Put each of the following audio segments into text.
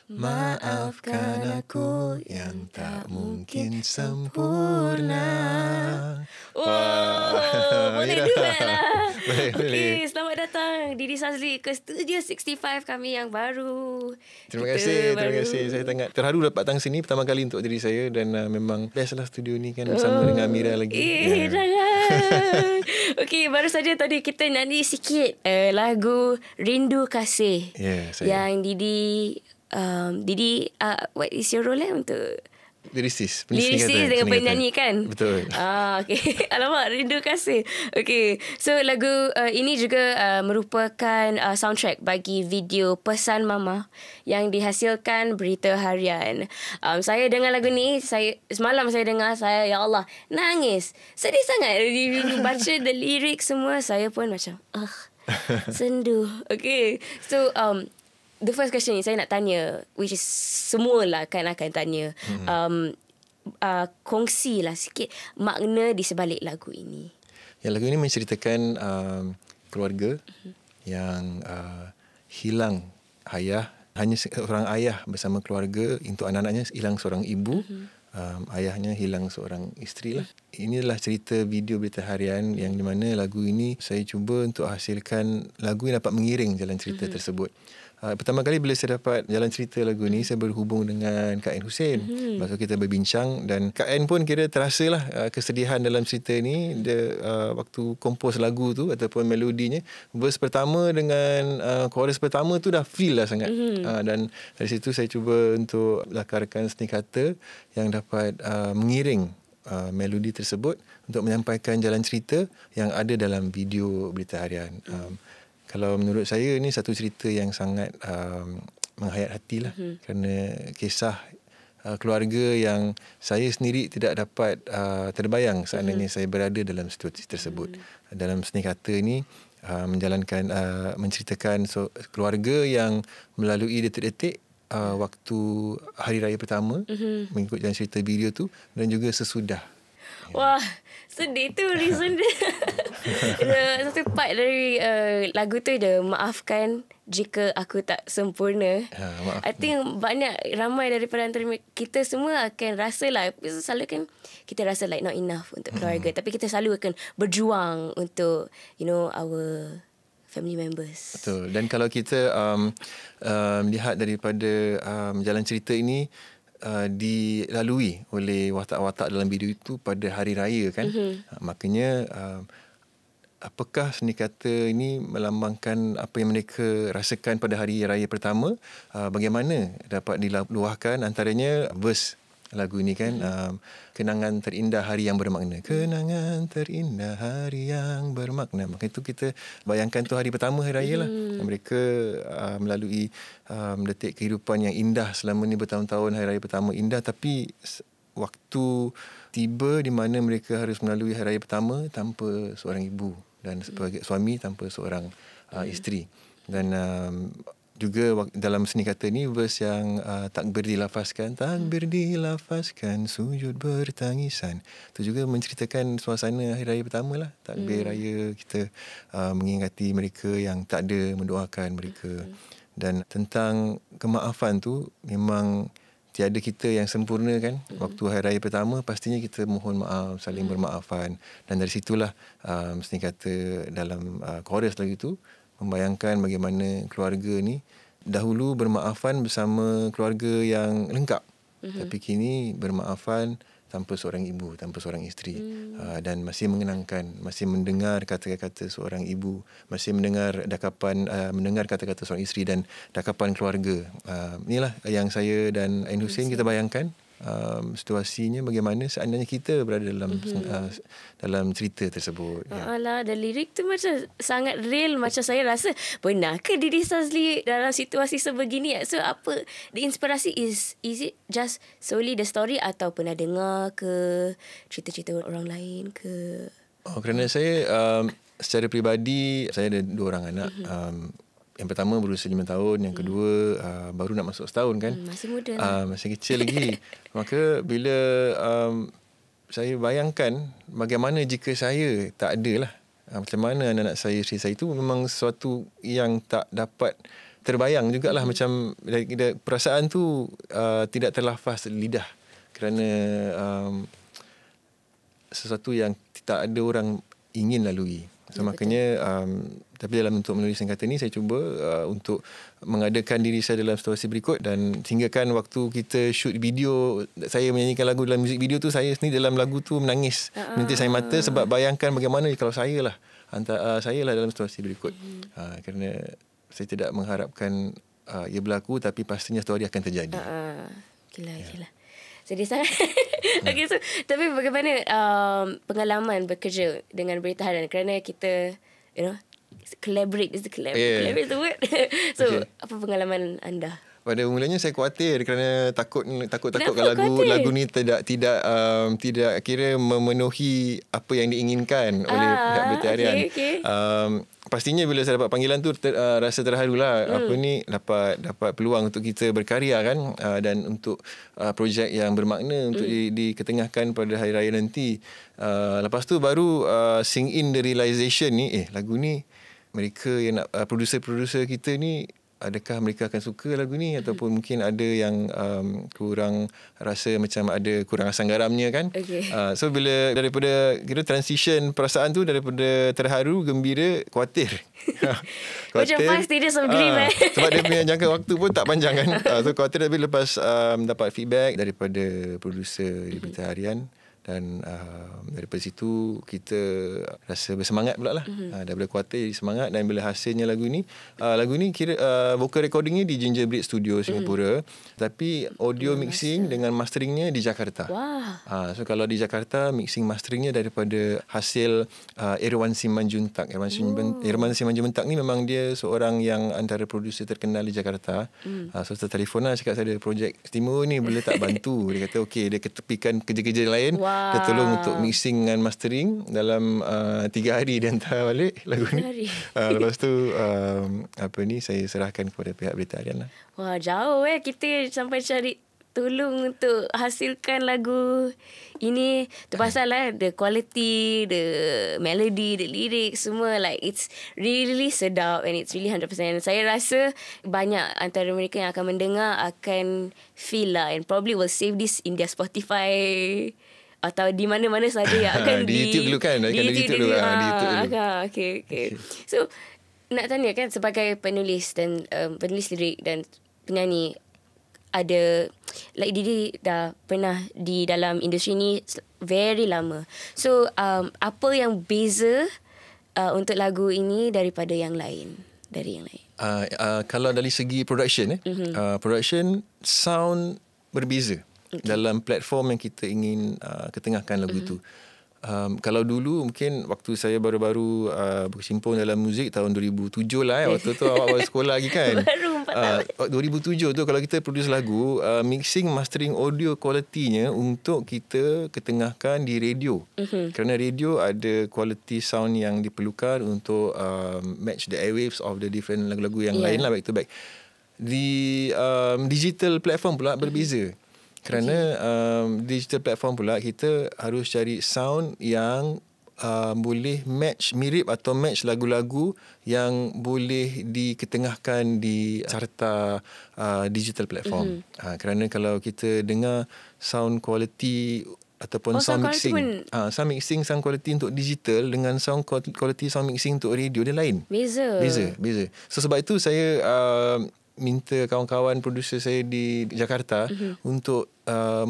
Maafkan aku yang tak mungkin sempurna. Wow, boleh Mira. duet lah. Boleh. Okey, selamat datang Didi Sazli ke Studio 65 kami yang baru. Terima Kita kasih, terima baru. kasih. Saya sangat terharu dapat datang sini pertama kali untuk diri saya dan memang best lah studio ni kan bersama dengan Mira lagi. Jangan. Okey, baru saja tadi kita nyanyi sikit lagu Rindu Kasih. Saya. Yang Didi, what is your role untuk Lirisis dengan penyanyi kan? Betul. Okay. Alamak, Rindu Kasih. Okay. So lagu ini juga merupakan soundtrack bagi video Pesan Mama yang dihasilkan Berita Harian. Saya dengar lagu ni, semalam saya dengar, ya Allah, nangis. Sedih sangat. Baca the lyric semua, saya pun macam, sendu. Okay. So, the first question ni saya nak tanya, which is semualah kan akan tanya. Kongsilah sikit makna di sebalik lagu ini. Ya, lagu ini menceritakan keluarga yang hilang ayah. Hanya seorang ayah bersama keluarga. Untuk anak-anaknya hilang seorang ibu. Ayahnya hilang seorang isteri lah. Inilah cerita video Berita Harian yang di mana lagu ini saya cuba untuk hasilkan lagu yang dapat mengiring jalan cerita tersebut. Pertama kali bila saya dapat jalan cerita lagu ni, saya berhubung dengan Kak N Hussein. Lepas tu kita berbincang dan Kak N pun kira terasalah kesedihan dalam cerita ni. Dia waktu kompos lagu tu ataupun melodinya, verse pertama dengan chorus pertama tu dah feel lah sangat. Dan dari situ saya cuba untuk lakarkan seni kata yang dapat mengiring melodi tersebut untuk menyampaikan jalan cerita yang ada dalam video Berita Harian. Kalau menurut saya ni satu cerita yang sangat menghayat hati lah. Kerana kisah keluarga yang saya sendiri tidak dapat terbayang seandainya saya berada dalam situasi tersebut. Dalam seni kata ni menceritakan keluarga yang melalui detik-detik waktu hari raya pertama mengikut jalan cerita video tu dan juga sesudah. Wah, sedih tu reason dia. Satu part dari lagu tu dia, maafkan jika aku tak sempurna. I think ramai daripada antara kita semua akan rasa lah, selalu kan kita rasa like not enough untuk keluarga, tapi kita selalu akan berjuang untuk our family members. Betul. Dan kalau kita lihat daripada jalan cerita ini dilalui oleh watak-watak dalam video itu pada hari raya kan. Makanya apakah seni kata ini melambangkan apa yang mereka rasakan pada hari raya pertama, bagaimana dapat diluahkan, antaranya verse lagu ini kan, kenangan terindah hari yang bermakna. Kenangan terindah hari yang bermakna. Maka itu kita bayangkan tu hari pertama hari raya lah. Mereka melalui detik kehidupan yang indah selama ni bertahun-tahun. Hari raya pertama indah, tapi waktu tiba di mana mereka harus melalui hari raya pertama tanpa seorang ibu dan sebagai suami tanpa seorang isteri. Dan juga dalam seni kata ni verse yang takbir dilafazkan, sujud bertangisan, itu juga menceritakan suasana hari raya pertama lah. Takbir raya, kita mengingati mereka yang tak ada, mendoakan mereka. Dan tentang kemaafan tu, memang tiada kita yang sempurna kan. Waktu hari raya pertama pastinya kita mohon maaf, saling bermaafan. Dan dari situlah seni kata dalam chorus lagi tu membayangkan bagaimana keluarga ni dahulu bermaafan bersama keluarga yang lengkap. Tapi kini bermaafan tanpa seorang ibu, tanpa seorang isteri. Dan masih mengenangkan, masih mendengar kata-kata seorang ibu, masih mendengar kata-kata seorang isteri dan dakapan keluarga. Inilah yang saya dan Ain Hussein kita bayangkan. Situasinya bagaimana seandainya kita berada dalam cerita tersebut. Alah, dan lirik tu macam sangat real. Macam saya rasa, pernah ke Didi Sazli dalam situasi sebegini? So apa the inspirasi is it just solely the story atau pernah dengar ke cerita-cerita orang lain ke? Kerana saya secara peribadi saya ada 2 orang anak. Yang pertama berusia 5 tahun, yang kedua baru nak masuk setahun kan. Masih muda lah. Masih kecil lagi. Maka bila saya bayangkan bagaimana jika saya tak ada lah. Macam mana anak-anak saya, isteri saya, itu memang sesuatu yang tak dapat terbayang jugalah macam perasaan tu tidak terlafaz lidah kerana sesuatu yang tak ada orang ingin lalui. So makanya tapi dalam untuk menulis kata ni saya cuba untuk mengadakan diri saya dalam situasi berikut, dan sehinggakan waktu kita shoot video, saya menyanyikan lagu dalam music video tu, saya sendiri dalam lagu tu menangis menitis air mata sebab bayangkan bagaimana kalau saya lah dalam situasi berikut. Kerana saya tidak mengharapkan ia berlaku, tapi pastinya satu hari akan terjadi. Gila. Sedih sangat. Okay, so tapi bagaimana pengalaman bekerja dengan Berita Harian, kerana kita collaborate is the collaborate the word. So apa pengalaman anda? Pada mulanya saya khawatir kerana takut kalau lagu ni tidak kira memenuhi apa yang diinginkan oleh pihak Berita Harian. Pastinya bila saya dapat panggilan tu rasa terharulah. Dapat peluang untuk kita berkarya kan, dan untuk projek yang bermakna untuk diketengahkan pada hari raya nanti. Lepas tu baru sink in the realization ni, lagu ni mereka yang nak producer kita ni, adakah mereka akan suka lagu ni, ataupun mungkin ada yang kurang rasa macam ada kurang asam garamnya kan. So bila daripada kita transition perasaan tu daripada terharu, gembira, khawatir. Macam fast tidak some grief sebab dia punya jangka waktu pun tak panjang kan. So khawatir, tapi lepas dapat feedback daripada producer di Berita Harian, dan daripada situ kita rasa bersemangat pula lah. Daripada khawatir jadi semangat, dan bila hasilnya lagu ni kira vocal recordingnya di Gingerbread Studio Singapura, tapi audio mixing dengan masteringnya di Jakarta. So kalau di Jakarta, mixing masteringnya daripada hasil Irwan Simanjuntak. Irwan Simanjuntak ni memang dia seorang yang antara producer terkenal di Jakarta. So saya telefon lah, cakap saya ada projek istimewa ni, boleh tak bantu? Dia kata okey, dia ketepikan kerja-kerja lain. Dia tolong untuk mixing dan mastering dalam 3 hari dia hantar balik lagu ni. Lepas tu saya serahkan kepada pihak Berita Harian lah. Wah, jauh kita sampai cari tolong untuk hasilkan lagu ini. Tu pasal the quality, the melody, the lyrics, semua it's really sedap, and it's really 100%. Saya rasa banyak antara mereka yang akan mendengar akan feel lah, and probably will save this in their Spotify atau di mana-mana saja yang akan di YouTube dulu kan. Di YouTube dulu. Okay. So nak tanya kan, sebagai penulis dan penulis lirik dan penyanyi, ada diri dah pernah di dalam industri ni very lama. So apa yang beza untuk lagu ini daripada yang lain? Kalau dari segi production production sound berbeza dalam platform yang kita ingin ketengahkan lagu itu. Kalau dulu mungkin waktu saya baru-baru berkecimpung dalam muzik tahun 2007 lah waktu tu awak baru sekolah lagi kan. Baru 4 tahun. 2007 tu kalau kita produce lagu, mixing mastering audio quality-nya untuk kita ketengahkan di radio. Kerana radio ada quality sound yang diperlukan untuk match the airwaves of the different lagu-lagu yang lain lah, back to back. Di digital platform pula berbeza. Kerana digital platform pula kita harus cari sound yang boleh mirip atau match lagu-lagu yang boleh diketengahkan di serta digital platform. Kerana kalau kita dengar sound quality ataupun sound mixing, sound quality untuk digital dengan sound quality sound mixing untuk radio, dia lain. Beza. So sebab itu saya minta kawan-kawan producer saya di Jakarta untuk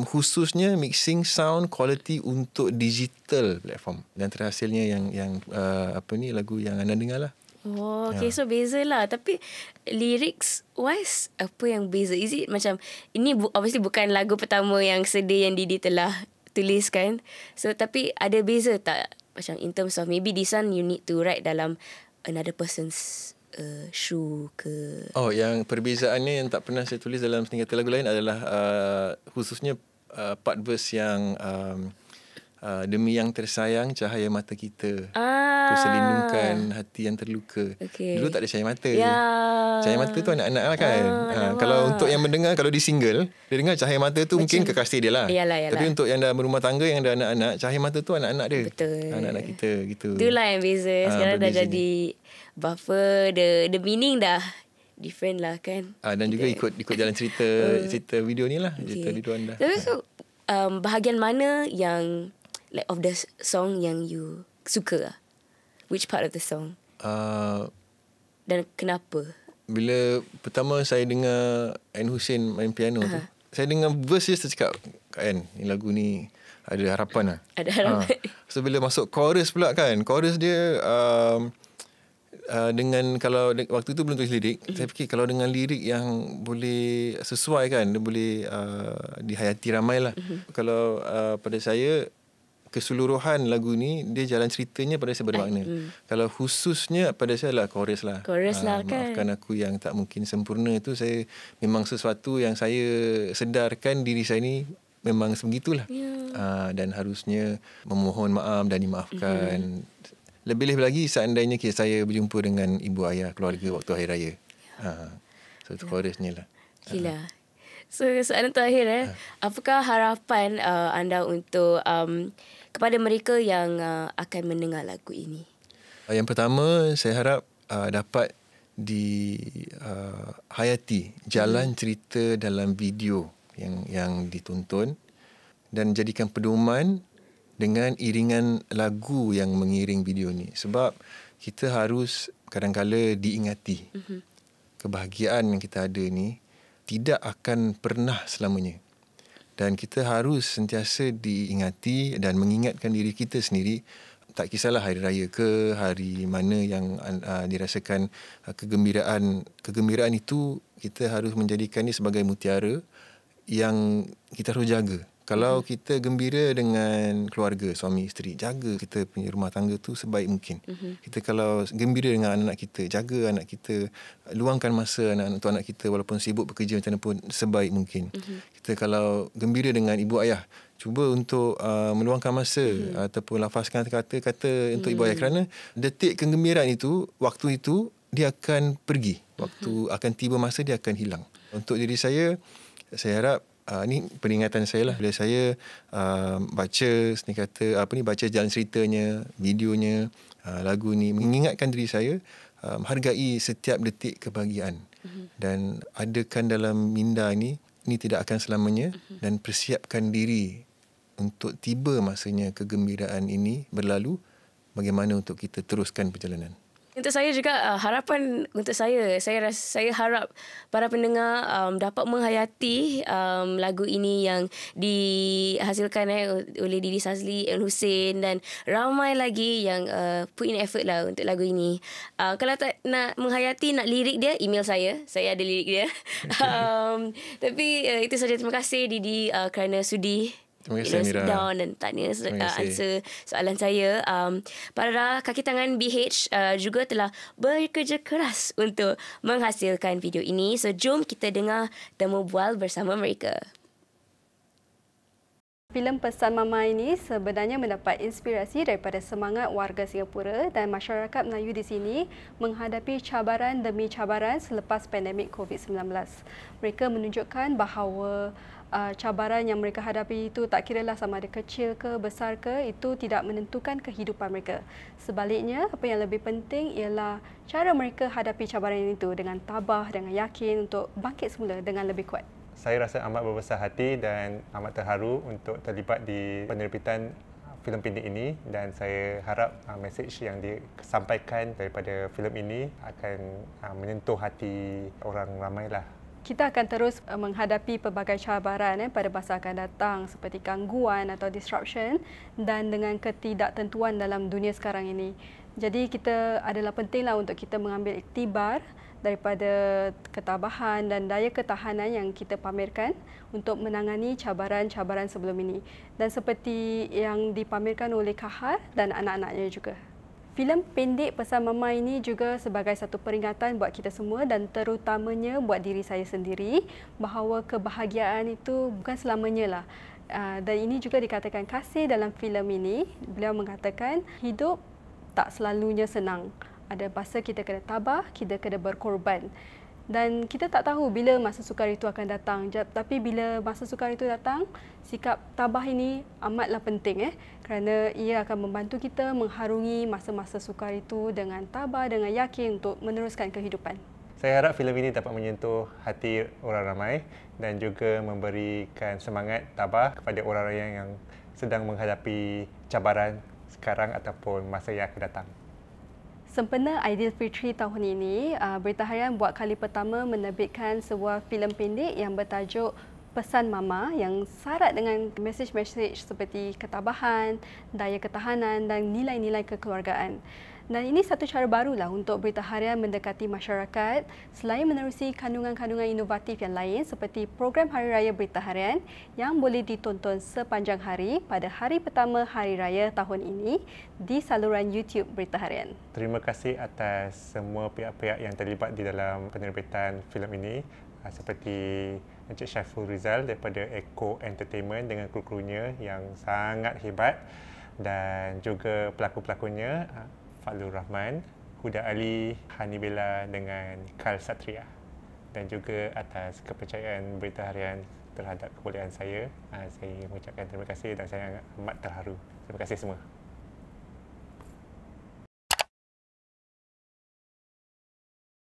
khususnya mixing sound quality untuk digital platform, dan terhasilnya yang lagu yang anda dengar lah. So beza lah. Tapi lyrics wise, apa yang beza? Is it macam ini obviously bukan lagu pertama yang sedih yang Didi telah tuliskan, so tapi ada beza tak macam in terms of maybe this one you need to write dalam another person's shoe ke? Yang perbezaannya yang tak pernah saya tulis dalam setingkatan lagu lain adalah khususnya part verse yang demi yang tersayang, cahaya mata kita, ku selindungkan hati yang terluka. Dulu tak ada cahaya mata. Cahaya mata tu anak-anak lah kan. Kalau untuk yang mendengar, kalau di single, dia dengar cahaya mata tu mungkin kekasih dia lah. Yalah. Tapi untuk yang dah berumah tangga, yang dah anak-anak, cahaya mata tu anak-anak dia. Betul. Anak-anak kita gitu. Itulah yang beza. Sekarang dah jadi buffer, the meaning dah different lah kan. Dan juga ikut jalan cerita video ni lah, cerita di Rwanda. Tapi so, bahagian mana yang like of the song yang you suka? Which part of the song? Dan kenapa? Bila pertama saya dengar Ain Hussein main piano tu, saya dengar verse dia, saya cakap, kan, ni lagu ni ada harapan lah. Ada harapan. So bila masuk chorus pula kan, chorus dia dengan, kalau waktu tu belum tulis lirik, saya fikir kalau dengan lirik yang boleh sesuai kan, dia boleh dihayati ramai lah. Kalau pada saya, keseluruhan lagu ni dia jalan ceritanya pada saya bermakna. Kalau khususnya pada saya lah chorus lah. Chorus lah kan. Maafkan aku yang tak mungkin sempurna tu, saya memang sesuatu yang saya sedarkan diri saya ni memang sebegitulah. Dan harusnya memohon maaf dan dimaafkan. Lebih-lebih lagi seandainya saya berjumpa dengan ibu ayah keluarga waktu hari raya. So itu chorusnya lah. Gila. So soalan terakhir, apakah harapan anda untuk kepada mereka yang akan mendengar lagu ini? Yang pertama, saya harap dapat dihayati jalan cerita dalam video yang ditonton dan jadikan pedoman dengan iringan lagu yang mengiring video ni. Sebab kita harus kadang-kala diingati. Kebahagiaan yang kita ada ni tidak akan pernah selamanya. Dan kita harus sentiasa diingati dan mengingatkan diri kita sendiri, tak kisahlah hari raya ke, hari mana yang dirasakan kegembiraan itu, kita harus menjadikan ini sebagai mutiara yang kita harus jaga. Kalau kita gembira dengan keluarga, suami, isteri, jaga kita punya rumah tangga tu sebaik mungkin. Kita kalau gembira dengan anak-anak kita, jaga anak kita, luangkan masa untuk anak kita walaupun sibuk bekerja macam mana pun sebaik mungkin. Kita kalau gembira dengan ibu ayah, cuba untuk meluangkan masa ataupun lafazkan kata-kata untuk ibu ayah, kerana detik kegembiraan itu, waktu itu dia akan pergi. Waktu akan tiba masa dia akan hilang. Untuk diri saya harap ini peringatan saya lah, bila saya baca baca jalan ceritanya, videonya, lagu ni, mengingatkan diri saya hargai setiap detik kebahagiaan dan adakan dalam minda ini tidak akan selamanya, dan persiapkan diri untuk tiba masanya kegembiraan ini berlalu, bagaimana untuk kita teruskan perjalanan. Untuk saya juga, harapan untuk saya harap para pendengar dapat menghayati lagu ini yang dihasilkan oleh Didi Sazli, Ain Hussein dan ramai lagi yang put in effort lah untuk lagu ini. Kalau tak nak menghayati, nak lirik dia, email saya ada lirik dia. Tapi itu saja. Terima kasih Didi kerana sudi Terima kasih, Amira. Down dan tanya answer soalan saya. Para kaki tangan BH juga telah bekerja keras untuk menghasilkan video ini. So jom kita dengar temu bual bersama mereka. Filem Pesan Mama ini sebenarnya mendapat inspirasi daripada semangat warga Singapura dan masyarakat Melayu di sini menghadapi cabaran demi cabaran selepas pandemik COVID-19. Mereka menunjukkan bahawa cabaran yang mereka hadapi itu tak kiralah sama ada kecil ke besar ke, itu tidak menentukan kehidupan mereka. Sebaliknya, apa yang lebih penting ialah cara mereka hadapi cabaran itu dengan tabah, dengan yakin untuk bangkit semula dengan lebih kuat. Saya rasa amat berbesar hati dan amat terharu untuk terlibat di penerbitan filem pendek ini, dan saya harap mesej yang disampaikan daripada filem ini akan menyentuh hati orang ramailah. Kita akan terus menghadapi pelbagai cabaran pada masa akan datang seperti gangguan atau disruption dan dengan ketidaktentuan dalam dunia sekarang ini. Jadi kita adalah pentinglah untuk kita mengambil iktibar daripada ketabahan dan daya ketahanan yang kita pamerkan untuk menangani cabaran-cabaran sebelum ini. Dan seperti yang dipamerkan oleh Kahar dan anak-anaknya juga. Filem pendek Pesan Mama ini juga sebagai satu peringatan buat kita semua dan terutamanya buat diri saya sendiri bahawa kebahagiaan itu bukan selamanya lah. Dan ini juga dikatakan Kasih dalam filem ini. Beliau mengatakan hidup tak selalunya senang. Ada masa kita kena tabah, kita kena berkorban. Dan kita tak tahu bila masa sukar itu akan datang. Tapi bila masa sukar itu datang, sikap tabah ini amatlah penting kerana ia akan membantu kita mengharungi masa-masa sukar itu dengan tabah, dengan yakin untuk meneruskan kehidupan. Saya harap filem ini dapat menyentuh hati orang ramai dan juga memberikan semangat tabah kepada orang-orang yang sedang menghadapi cabaran sekarang ataupun masa yang akan datang. Sempena Aidilfitri tahun ini, Berita Harian buat kali pertama menerbitkan sebuah filem pendek yang bertajuk Pesan Mama yang syarat dengan mesej-mesej seperti ketabahan, daya ketahanan dan nilai-nilai kekeluargaan. Dan ini satu cara barulah untuk Berita Harian mendekati masyarakat selain menerusi kandungan-kandungan inovatif yang lain seperti program Hari Raya Berita Harian yang boleh ditonton sepanjang hari pada hari pertama Hari Raya tahun ini di saluran YouTube Berita Harian. Terima kasih atas semua pihak-pihak yang terlibat di dalam penerbitan filem ini seperti Encik Syaiful Rizal daripada Eco Entertainment dengan kru-krunya yang sangat hebat dan juga pelakon-pelakonnya Fadlur Rahman, Huda Ali, Hani Bella dengan Kal Satria dan juga atas kepercayaan Berita Harian terhadap kebolehan saya. Saya mengucapkan terima kasih dan saya amat terharu. Terima kasih semua.